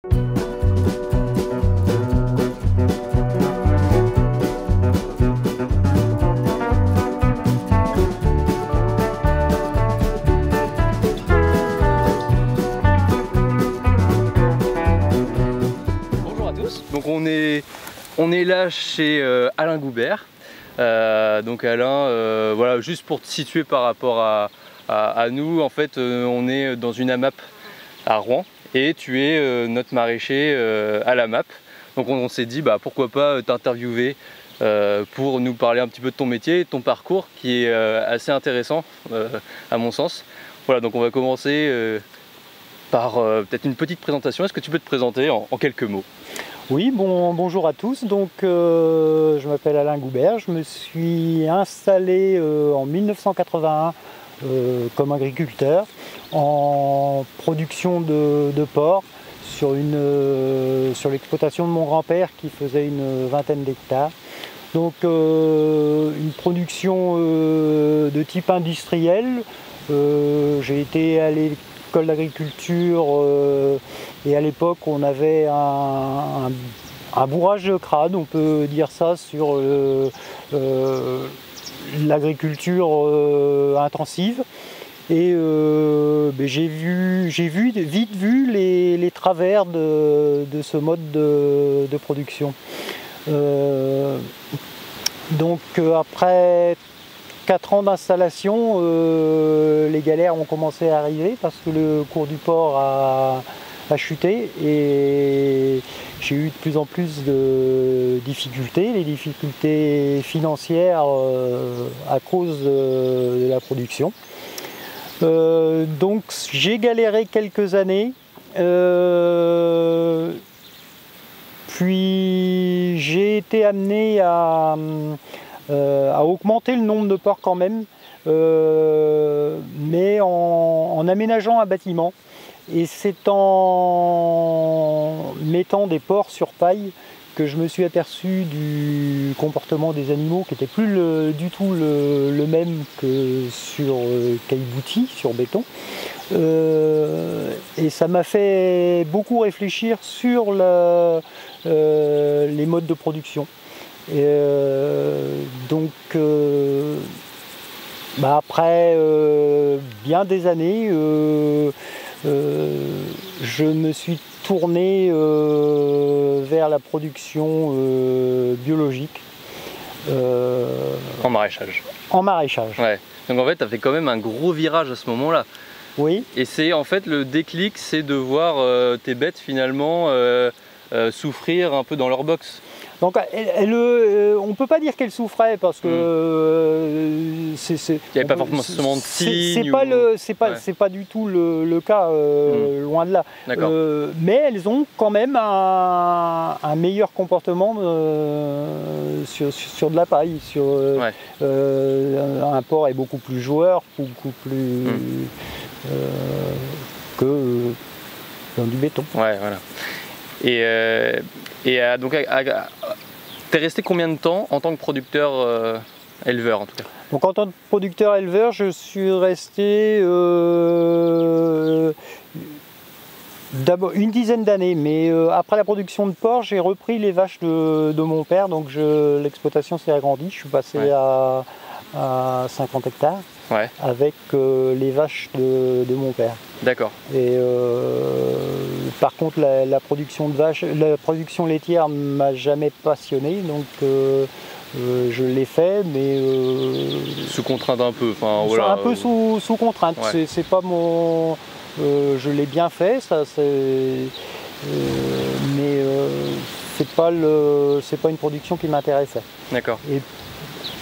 Bonjour à tous, donc on est là chez Alain Goubert. Donc Alain, voilà, juste pour te situer par rapport à nous, en fait on est dans une AMAP à Rouen et tu es notre maraîcher à la MAP. Donc on s'est dit pourquoi pas t'interviewer pour nous parler un petit peu de ton métier, de ton parcours qui est assez intéressant à mon sens. Voilà, donc on va commencer par peut-être une petite présentation. Est-ce que tu peux te présenter en quelques mots? Oui, bonjour à tous. Donc, je m'appelle Alain Goubert. Je me suis installé en 1981 comme agriculteur en production de porc sur l'exploitation de mon grand-père qui faisait une vingtaine d'hectares. Donc, une production de type industriel. J'ai été à l'école d'agriculture et à l'époque on avait un bourrage de crâne, on peut dire ça, sur l'agriculture intensive. Et j'ai vite vu les travers de ce mode de production. Donc après 4 ans d'installation, les galères ont commencé à arriver parce que le cours du porc a chuté et j'ai eu de plus en plus de difficultés, les difficultés financières à cause de la production. Donc j'ai galéré quelques années, puis j'ai été amené à augmenter le nombre de porcs quand même, mais en aménageant un bâtiment. Et c'est en mettant des porcs sur paille que je me suis aperçu du comportement des animaux qui n'était plus du tout le même que sur caillebotis, sur béton. Et ça m'a fait beaucoup réfléchir sur les modes de production. Donc après bien des années, je me suis tourné vers la production biologique. En maraîchage. En maraîchage. Ouais. Donc en fait tu as fait quand même un gros virage à ce moment-là. Oui. Et c'est en fait le déclic, c'est de voir tes bêtes finalement souffrir un peu dans leur box. Donc on ne peut pas dire qu'elle souffrait parce que il n'y avait pas forcément de signes. C'est pas du tout le cas, loin de là. Mais elles ont quand même un meilleur comportement sur de la paille. Un porc est beaucoup plus joueur, beaucoup plus que dans du béton. Ouais, voilà. Donc, t'es resté combien de temps en tant que producteur éleveur en tout cas? Donc en tant que producteur éleveur, je suis resté d'abord une dizaine d'années, mais après la production de porc, j'ai repris les vaches de mon père, donc l'exploitation s'est agrandie, je suis passé à 50 hectares. Ouais. Avec les vaches de mon père. D'accord. Et par contre, la production de vaches, la production laitière m'a jamais passionné, donc je l'ai fait, mais sous contrainte un peu. Enfin, voilà, un peu sous contrainte. Ouais. C'est pas mon. Je l'ai bien fait, ça. Mais c'est pas une production qui m'intéressait. D'accord.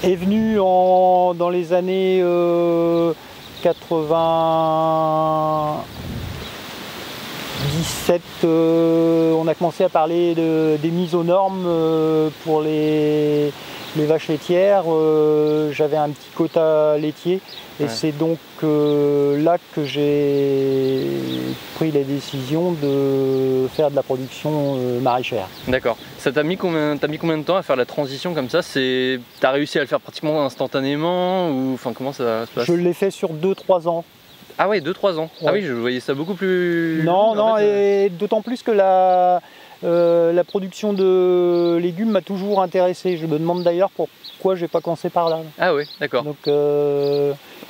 Est venu dans les années 97, on a commencé à parler des mises aux normes pour les vaches laitières. J'avais un petit quota laitier et c'est donc là que j'ai pris la décision de faire de la production maraîchère. D'accord. Ça t'a mis combien de temps à faire la transition comme ça? T'as réussi à le faire pratiquement instantanément ou comment ça se passe? Je l'ai fait sur 2-3 ans. Ah ouais, 2-3 ans. Ouais. Ah oui, je voyais ça beaucoup plus... Non, long, non, en fait, et d'autant plus que la production de légumes m'a toujours intéressé. Je me demande d'ailleurs pourquoi j'ai pas commencé par là. Ah ouais, d'accord. Donc,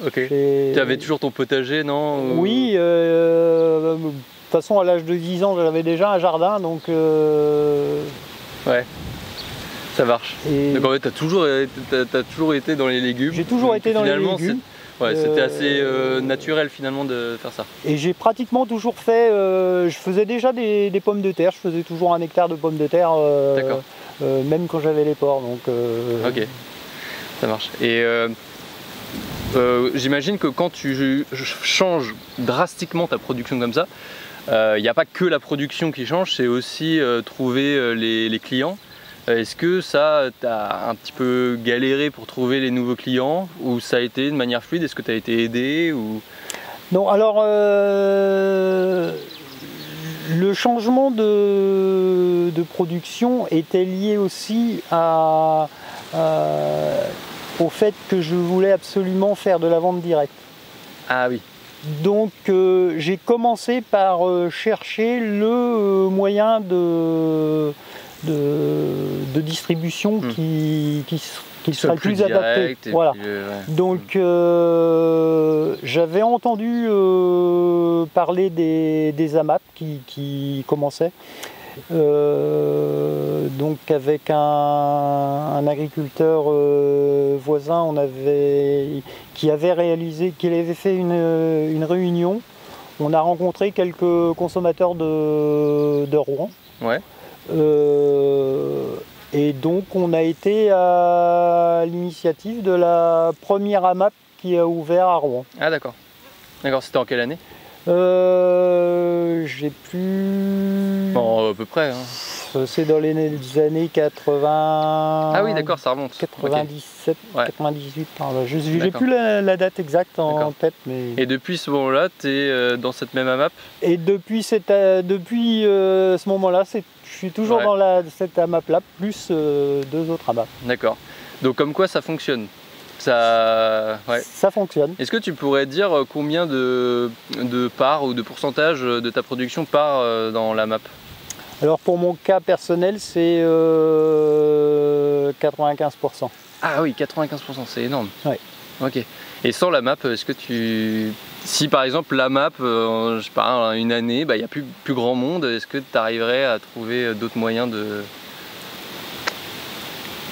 Ok. Tu avais toujours ton potager, non? Oui, de toute façon, à l'âge de 10 ans, j'avais déjà un jardin, donc... Ouais, ça marche. Et Donc en fait, t'as toujours été dans les légumes. j'ai toujours Donc, été dans les finalement, légumes. Ouais, c'était assez naturel finalement de faire ça. Et j'ai pratiquement toujours fait... je faisais déjà des pommes de terre, je faisais toujours 1 hectare de pommes de terre, même quand j'avais les porcs. Donc, Ok, ça marche. Et j'imagine que quand tu changes drastiquement ta production comme ça, il n'y a pas que la production qui change, c'est aussi trouver les clients. Est-ce que ça, tu as un petit peu galéré pour trouver les nouveaux clients ou ça a été de manière fluide? Est-ce que tu as été aidé ou... Non, alors le changement de production était lié aussi au fait que je voulais absolument faire de la vente directe. Ah oui. Donc j'ai commencé par chercher le moyen de distribution qui serait le plus adapté. Voilà. Puis, ouais. Donc j'avais entendu parler des AMAP qui commençaient. Donc avec un agriculteur voisin, qui avait fait une réunion. On a rencontré quelques consommateurs de Rouen. Ouais. Et donc on a été à l'initiative de la première AMAP qui a ouvert à Rouen. Ah d'accord. D'accord, c'était en quelle année? J'ai plus... Bon, à peu près. Hein. C'est dans les années 80... Ah oui, d'accord, ça remonte. 97, Okay. Ouais. 98, je n'ai plus la date exacte en tête. Mais... Et depuis ce moment-là, tu es dans cette même AMAP? Et depuis ce moment-là, je suis toujours dans cette AMAP-là, plus 2 autres AMAP. D'accord. Donc comme quoi ça fonctionne? Ça fonctionne. Est-ce que tu pourrais dire combien de parts ou de pourcentage de ta production part dans l'AMAP? Alors pour mon cas personnel, c'est 95%. Ah oui, 95%, c'est énorme. Ouais. Ok. Et sans l'AMAP, est-ce que si par exemple l'AMAP, je sais pas, une année, il n'y a plus grand monde, est-ce que tu arriverais à trouver d'autres moyens de...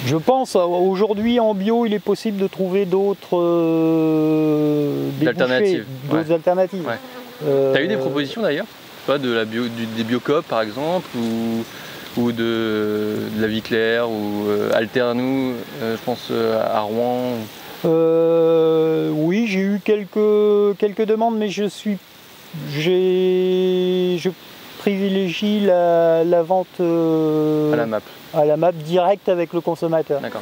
Je pense, aujourd'hui en bio, il est possible de trouver d'autres alternatives. Alternatives. Ouais. Tu as eu des propositions d'ailleurs? Pas des Biocoop par exemple, ou de la Vie Claire, ou Alternou, je pense à Rouen. Oui, j'ai eu quelques demandes, mais je privilégie la vente à la MAP directe avec le consommateur. D'accord.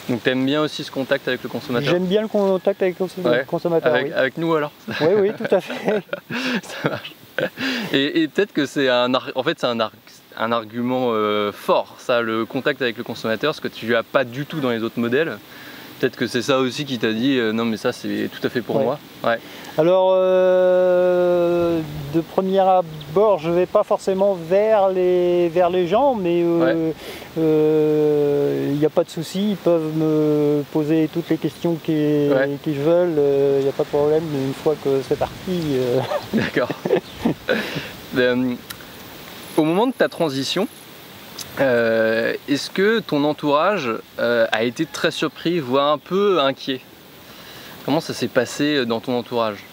Donc tu aimes bien aussi ce contact avec le consommateur? J'aime bien le contact avec le consommateur. Avec nous alors? Oui, tout à fait. Ça marche. Et peut-être que c'est un argument fort, ça, le contact avec le consommateur, ce que tu n'as pas du tout dans les autres modèles. Peut-être que c'est ça aussi qui t'a dit non mais ça c'est tout à fait pour moi. Ouais. Alors de premier abord je ne vais pas forcément vers les gens, mais il n'y a pas de souci, ils peuvent me poser toutes les questions qu'ils veulent, il n'y a pas de problème une fois que c'est parti. D'accord. Au moment de ta transition, est-ce que ton entourage a été très surpris, voire un peu inquiet? Comment ça s'est passé dans ton entourage?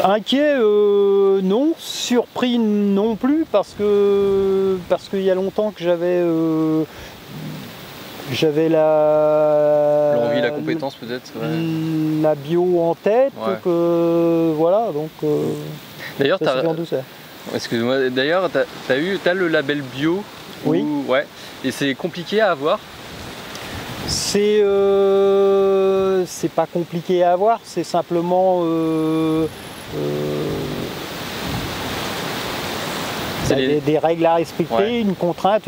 Inquiet, non. Surpris non plus, parce qu'il y a longtemps que j'avais l'envie, la compétence peut-être, la bio en tête, voilà, donc d'ailleurs ça se fait en douceur. Excuse-moi, d'ailleurs t'as le label bio? Oui. Et c'est compliqué à avoir? C'est pas compliqué à avoir, c'est simplement des règles à respecter, une contrainte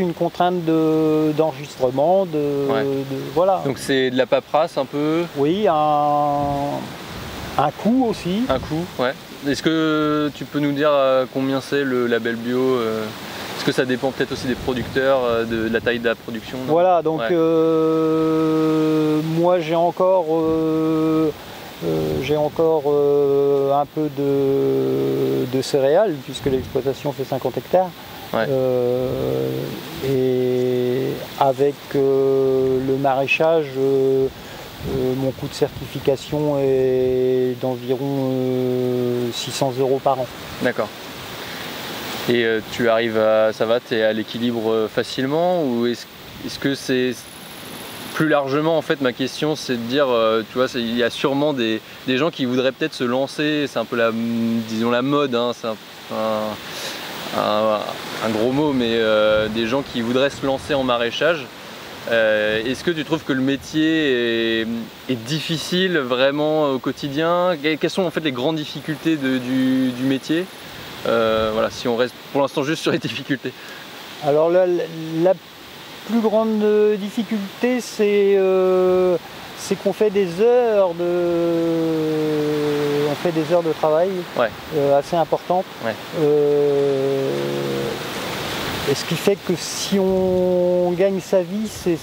d'enregistrement, voilà. Donc c'est de la paperasse un peu? Oui, Un coût aussi. Un coût, ouais. Est-ce que tu peux nous dire combien c'est le label bio Est-ce que ça dépend peut-être aussi des producteurs, de la taille de la production? Non? Voilà, donc ouais. moi j'ai encore un peu de céréales, puisque l'exploitation fait 50 hectares. Ouais. Et avec le maraîchage, mon coût de certification est d'environ 600 € par an. D'accord. Et tu arrives à, ça va, tu es à l'équilibre facilement, ou est-ce que c'est plus largement, en fait, ma question c'est de dire, tu vois, il y a sûrement des gens qui voudraient peut-être se lancer, c'est un peu la, disons, la mode, hein, c'est un gros mot, mais des gens qui voudraient se lancer en maraîchage. Est-ce que tu trouves que le métier est difficile vraiment au quotidien? Quelles sont en fait les grandes difficultés du métier? Voilà, si on reste pour l'instant juste sur les difficultés. Alors la plus grande difficulté, c'est qu'on fait des heures de travail, ouais. assez importantes. Ouais. Et ce qui fait que si on gagne sa vie, c'est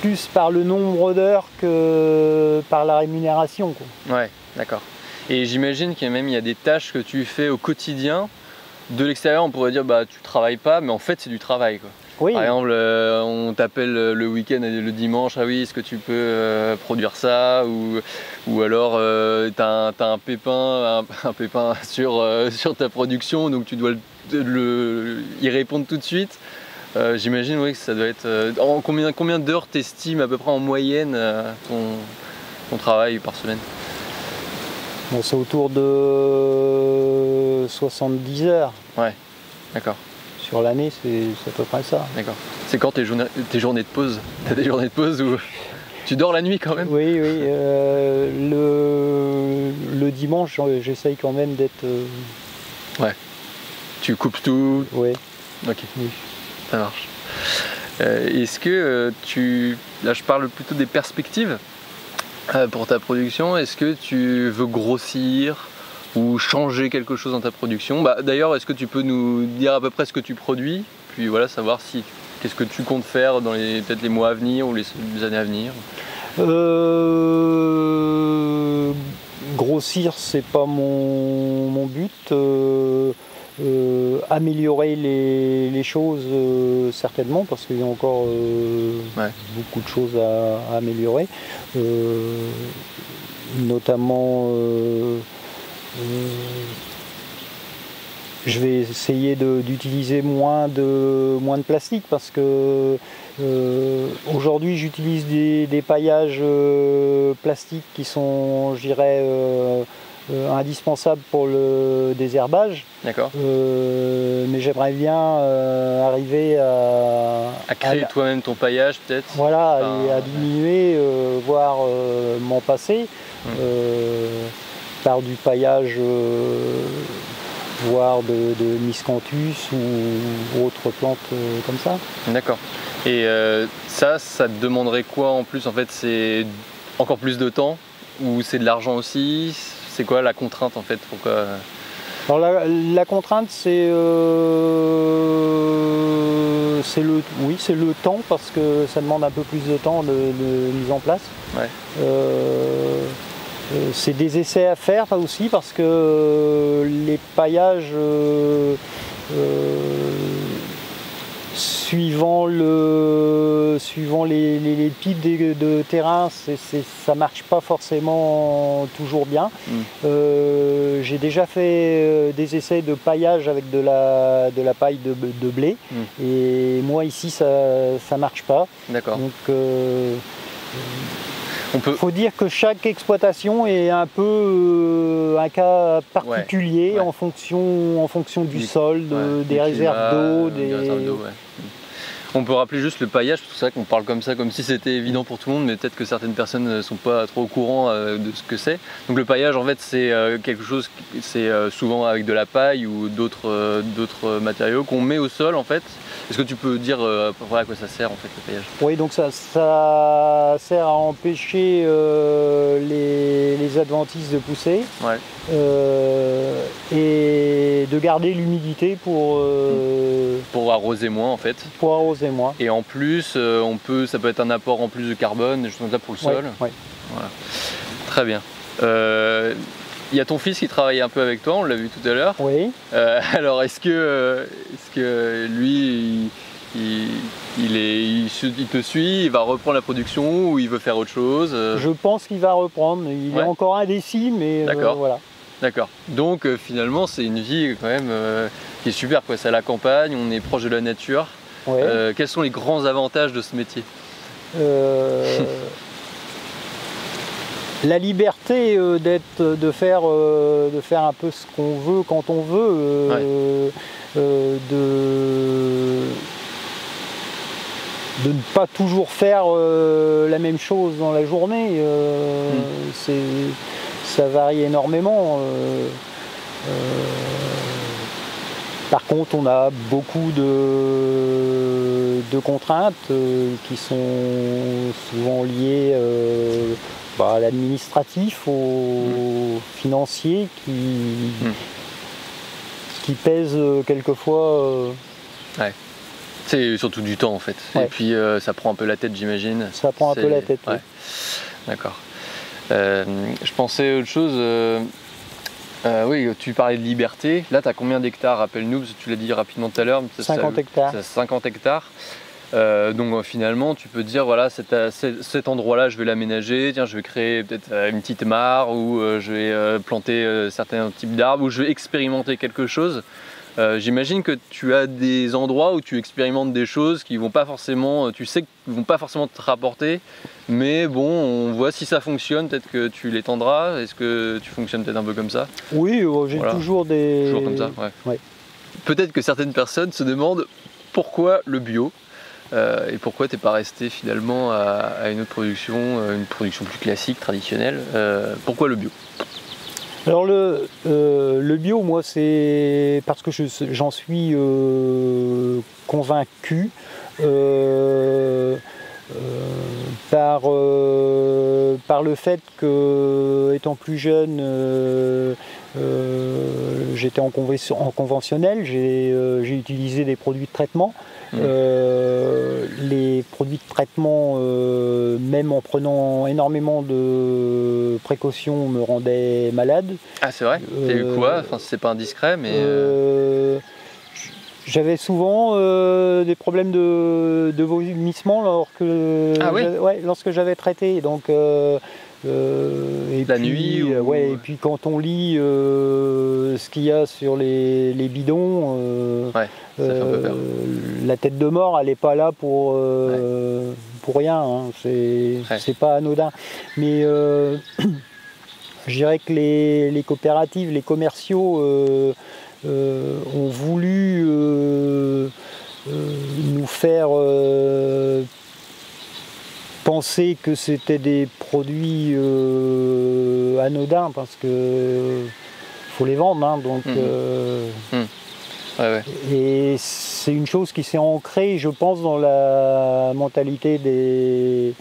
plus par le nombre d'heures que par la rémunération, quoi. Ouais, d'accord. Et j'imagine qu'il y a des tâches que tu fais au quotidien. De l'extérieur, on pourrait dire bah tu travailles pas, mais en fait c'est du travail, quoi. Oui. Par exemple, on t'appelle le week-end et le dimanche, ah oui, est-ce que tu peux produire ça, ou alors tu as un pépin, sur ta production, donc tu dois y répondre tout de suite. J'imagine, oui, que ça doit être... en combien d'heures t'estimes à peu près en moyenne ton travail par semaine? Bon, c'est autour de 70 heures. Ouais, d'accord. Sur l'année, c'est à peu près ça. D'accord. C'est quand tes journées de pause? T'as des journées de pause où tu dors la nuit quand même? Oui, oui. Le dimanche, j'essaye quand même d'être... Ouais. Tu coupes tout? Oui. Ok. Oui. Ça marche. Est-ce que là je parle plutôt des perspectives pour ta production. Est-ce que tu veux grossir ou changer quelque chose dans ta production? D'ailleurs, est-ce que tu peux nous dire à peu près ce que tu produis? Puis voilà, savoir qu'est-ce que tu comptes faire dans peut-être les mois à venir ou les années à venir? Grossir, c'est pas mon but. Améliorer les choses, certainement, parce qu'il y a encore ouais. beaucoup de choses à améliorer, notamment je vais essayer d'utiliser moins de plastique, parce que aujourd'hui j'utilise des paillages plastiques qui sont, je dirais, indispensables pour le désherbage. D'accord. Mais j'aimerais bien arriver à créer toi-même ton paillage, peut-être. Voilà, et à diminuer, voire m'en passer par du paillage, voire de miscanthus ou autres plantes comme ça. D'accord. Et ça te demanderait quoi en plus? En fait, c'est encore plus de temps, ou c'est de l'argent aussi? C'est quoi la contrainte en fait? Pourquoi... Alors la contrainte, c'est le temps, parce que ça demande un peu plus de temps de mise en place. Ouais. C'est des essais à faire aussi, parce que les paillages, suivant les types de terrain, ça marche pas forcément toujours bien. J'ai déjà fait des essais de paillage avec de la paille de blé, et moi ici ça marche pas. D'accord. Donc faut dire que chaque exploitation est un peu un cas particulier, ouais. en fonction du sol, des réserves d'eau. Ouais. On peut rappeler juste le paillage, parce que c'est vrai qu'on parle comme ça, comme si c'était évident pour tout le monde, mais peut-être que certaines personnes ne sont pas trop au courant de ce que c'est. Donc le paillage, en fait, c'est quelque chose, c'est souvent avec de la paille ou d'autres matériaux qu'on met au sol, en fait. Est-ce que tu peux dire à peu près à quoi ça sert, en fait, le paillage? Oui, donc ça sert à empêcher les adventices de pousser, Ouais. et de garder l'humidité pour arroser moins, en fait. Pour arroser moins. Et en plus, ça peut être un apport en plus de carbone, des choses comme ça pour le sol. Ouais. Voilà. Très bien. Il y a ton fils qui travaille un peu avec toi, on l'a vu tout à l'heure. Oui. Alors est-ce que lui, il te suit, il va reprendre la production ou il veut faire autre chose? Je pense qu'il va reprendre. Il est encore indécis, mais voilà. D'accord. Donc finalement, c'est une vie quand même qui est super, quoi. C'est à la campagne, on est proche de la nature. Ouais. Quels sont les grands avantages de ce métier? La liberté de faire un peu ce qu'on veut quand on veut, de ne pas toujours faire la même chose dans la journée. Ça varie énormément. Par contre, on a beaucoup de contraintes qui sont souvent liées à l'administratif, au financier, qui pèse quelquefois. Ouais. C'est surtout du temps en fait. Ouais. Et puis ça prend un peu la tête, j'imagine. Ça prend un peu la tête, ouais. Oui. D'accord. Je pensais à autre chose. Oui, tu parlais de liberté. Là, tu as combien d'hectares? Rappelle-nous, parce que tu l'as dit rapidement tout à l'heure. 50 hectares. 50 hectares. Donc finalement, tu peux te dire, voilà, cet endroit-là, je vais l'aménager. Tiens, je vais créer peut-être une petite mare, ou je vais planter certains types d'arbres, ou je vais expérimenter quelque chose. J'imagine que tu as des endroits où tu expérimentes des choses qui vont pas forcément, tu sais, qui vont pas forcément te rapporter, mais bon, on voit si ça fonctionne, peut-être que tu l'étendras. Est-ce que tu fonctionnes peut-être un peu comme ça? Oui, j'ai toujours des... Toujours comme ça, ouais. Ouais. Peut-être que certaines personnes se demandent pourquoi le bio et pourquoi tu n'es pas resté finalement à une autre production, une production plus classique, traditionnelle. Pourquoi le bio? Alors le bio, moi, c'est parce que j'en suis convaincu par le fait que, étant plus jeune, j'étais en conventionnel, j'ai utilisé des produits de traitement. Les produits de traitement, même en prenant énormément de précautions, me rendaient malade. Ah, c'est vrai? T'as eu quoi? Enfin, c'est pas indiscret, mais... J'avais souvent des problèmes de vomissement lorsque j'avais traité. Donc, et la nuit et puis quand on lit ce qu'il y a sur les bidons, ça fait un peu peur. La tête de mort, elle n'est pas là pour rien, hein. C'est pas anodin. Mais je dirais que les coopératives, les commerciaux ont voulu nous faire penser que c'était des produits anodins, parce que faut les vendre, hein, donc Ouais. Et c'est une chose qui s'est ancrée, je pense, dans la mentalité des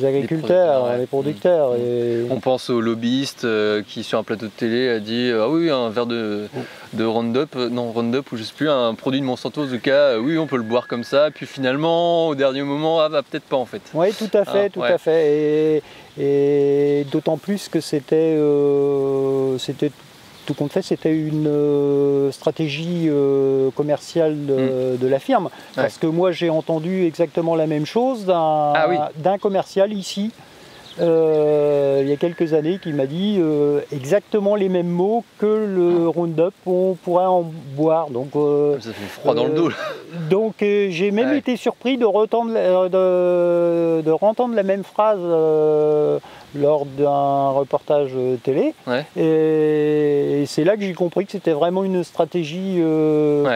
agriculteurs, des producteurs. Et... On pense au lobbyiste qui, sur un plateau de télé, a dit ah oui, un verre de Roundup, ou je sais plus, un produit de Monsanto, en tout cas, oui, on peut le boire comme ça. Puis finalement, au dernier moment, peut-être pas en fait. Oui, tout à fait, à fait. Et d'autant plus que c'était tout compte fait, c'était une stratégie commerciale de la firme. Parce que moi, j'ai entendu exactement la même chose d'un commercial ici, il y a quelques années, qui m'a dit exactement les mêmes mots que le Roundup, on pourrait en boire. Donc, ça fait froid dans le dos. Donc, j'ai même été surpris de rentendre la même phrase lors d'un reportage télé. Ouais. Et c'est là que j'ai compris que c'était vraiment une stratégie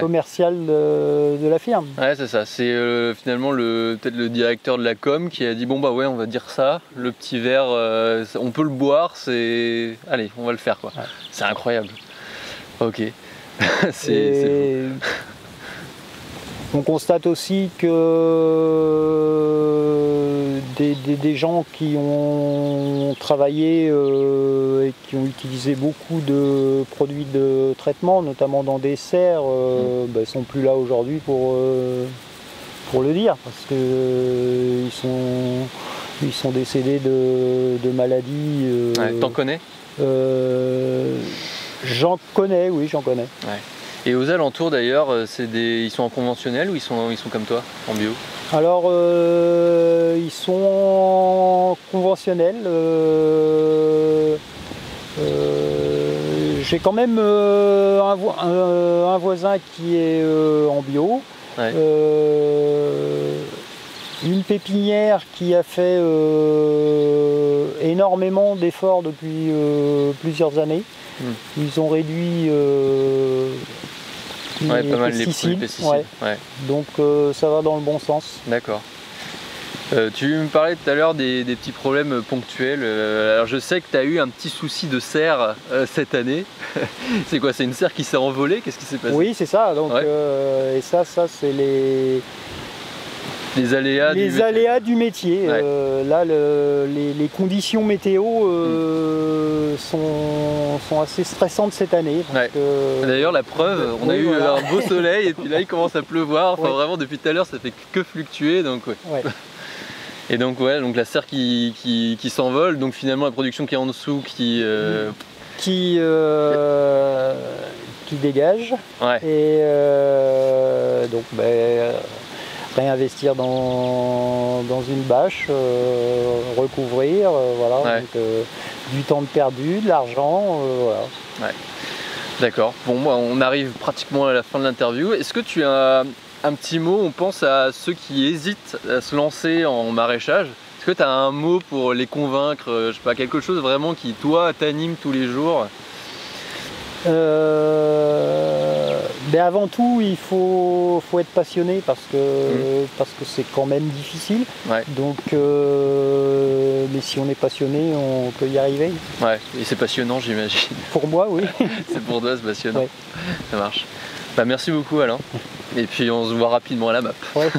commerciale de la firme. Ouais, c'est ça. C'est finalement peut-être le directeur de la com qui a dit bon bah ouais, on va dire ça. Le petit verre, on peut le boire. Allez, on va le faire quoi. Ouais. C'est incroyable. Ok. c'est On constate aussi que des gens qui ont travaillé et qui ont utilisé beaucoup de produits de traitement, notamment dans des serres, sont plus là aujourd'hui pour le dire, parce que ils sont décédés de maladies. T'en connais? J'en connais, oui, j'en connais. Ouais. Et aux alentours d'ailleurs, ils sont en conventionnel ou ils sont comme toi, en bio? Alors, ils sont en conventionnel. J'ai quand même un voisin qui est en bio. Ouais. Une pépinière qui a fait énormément d'efforts depuis plusieurs années. Ils ont réduit pas mal les pesticides. pesticides. Ouais. Donc ça va dans le bon sens. D'accord. Tu me parlais tout à l'heure des petits problèmes ponctuels. Alors je sais que tu as eu un petit souci de serre cette année. C'est quoi? C'est une serre qui s'est envolée? Qu'est-ce qui s'est passé? Oui, c'est ça. Donc, et ça c'est les aléas du métier. Ouais. Là, les conditions météo sont assez stressantes cette année. Ouais. D'ailleurs, la preuve, on a eu un beau soleil et puis là, il commence à pleuvoir. Enfin, vraiment, depuis tout à l'heure, ça fait que fluctuer. Donc, ouais. Et donc, donc la serre qui s'envole. Donc, finalement, la production qui est en dessous qui dégage. Ouais. Et donc, réinvestir dans une bâche, recouvrir, voilà. Ouais. Donc, du temps de perdu, de l'argent, voilà. Ouais. D'accord. Bon, moi, on arrive pratiquement à la fin de l'interview. Est-ce que tu as un petit mot? On pense à ceux qui hésitent à se lancer en maraîchage. Est-ce que tu as un mot pour les convaincre? Je sais pas, quelque chose vraiment qui, toi, t'anime tous les jours? Avant tout, il faut être passionné parce que c'est quand même difficile. Ouais. Donc, mais si on est passionné, on peut y arriver. Ouais, et c'est passionnant, j'imagine. Pour moi, oui. C'est pour toi, c'est passionnant. Ouais. Ça marche. Merci beaucoup, Alain. Et puis on se voit rapidement à la map. Ouais.